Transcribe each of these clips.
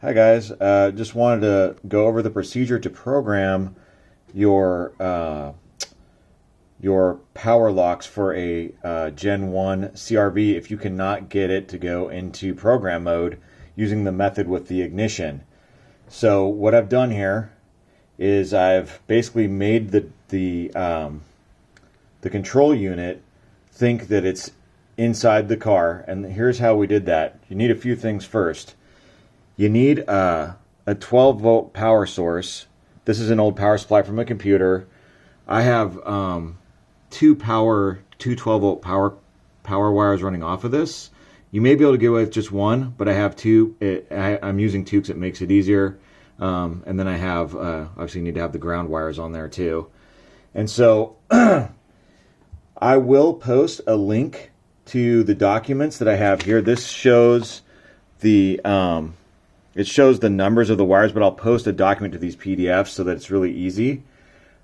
Hi guys, just wanted to go over the procedure to program your power locks for a Gen 1 CRV if you cannot get it to go into program mode using the method with the ignition. So what I've done here is I've basically made the control unit think that it's inside the car, and here's how we did that. You need a few things first. You need a 12-volt power source. This is an old power supply from a computer. I have two 12-volt power wires running off of this. You may be able to get away with just one, but I have two. I'm using two because it makes it easier. And then I have, obviously you need to have the ground wires on there too. And so I will post a link to the documents that I have here. This shows it shows the numbers of the wires, but I'll post a document to these PDFs so that it's really easy.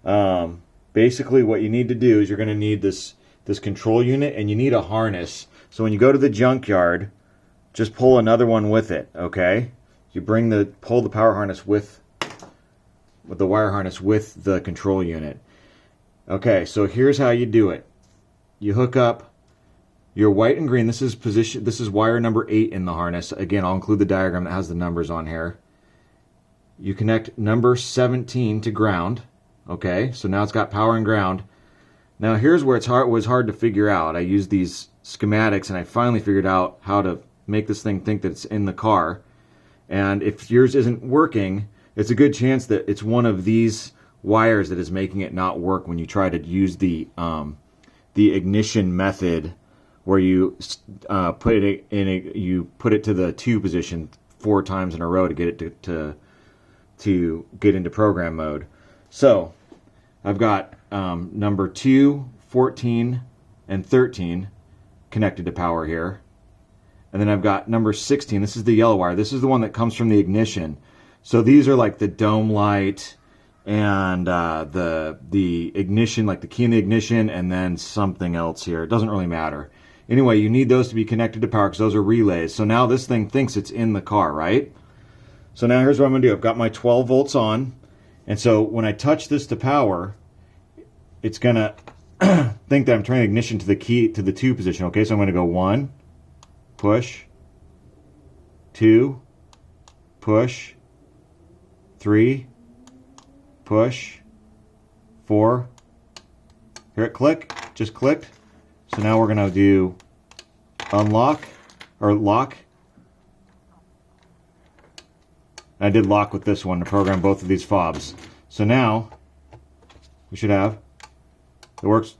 Basically, what you need to do is you're going to need this control unit, and you need a harness. So when you go to the junkyard, just pull another one with it. Okay, you pull the power harness with the wire harness with the control unit. Okay, so here's how you do it. You hook up your white and green. This is wire number 8 in the harness. Again, I'll include the diagram that has the numbers on here. You connect number 17 to ground. Okay, so now it's got power and ground. Now here's where it was hard to figure out. I used these schematics and I finally figured out how to make this thing think that it's in the car. And if yours isn't working, it's a good chance that it's one of these wires that is making it not work when you try to use the ignition method, where you put it to the 2 position 4 times in a row to get it to get into program mode. So I've got number 2, 14, and 13 connected to power here. And then I've got number 16. This is the yellow wire. This is the one that comes from the ignition. So these are like the dome light and the ignition, like the key in the ignition, and then something else here. It doesn't really matter. Anyway, you need those to be connected to power because those are relays. So now this thing thinks it's in the car, right? So now here's what I'm going to do. I've got my 12 volts on. And so when I touch this to power, it's going to think that I'm turning the ignition to the 2 position. Okay, so I'm going to go 1, push, 2, push, 3, push, 4. Hear it click? Just clicked. So now we're going to do unlock or lock. I did lock with this one to program both of these fobs. So now we should have it works.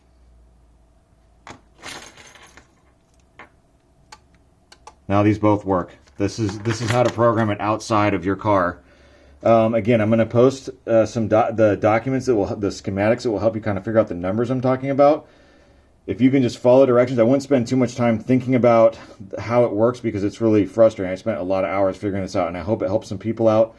Now these both work. This is how to program it outside of your car. Again, I'm going to post the documents the schematics that will help you kind of figure out the numbers I'm talking about. If you can just follow directions, I wouldn't spend too much time thinking about how it works because it's really frustrating. I spent a lot of hours figuring this out, and I hope it helps some people out.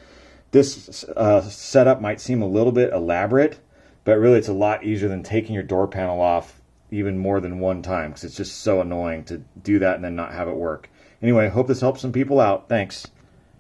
This setup might seem a little bit elaborate, but really it's a lot easier than taking your door panel off even more than one time because it's just so annoying to do that and then not have it work. Anyway, I hope this helps some people out. Thanks.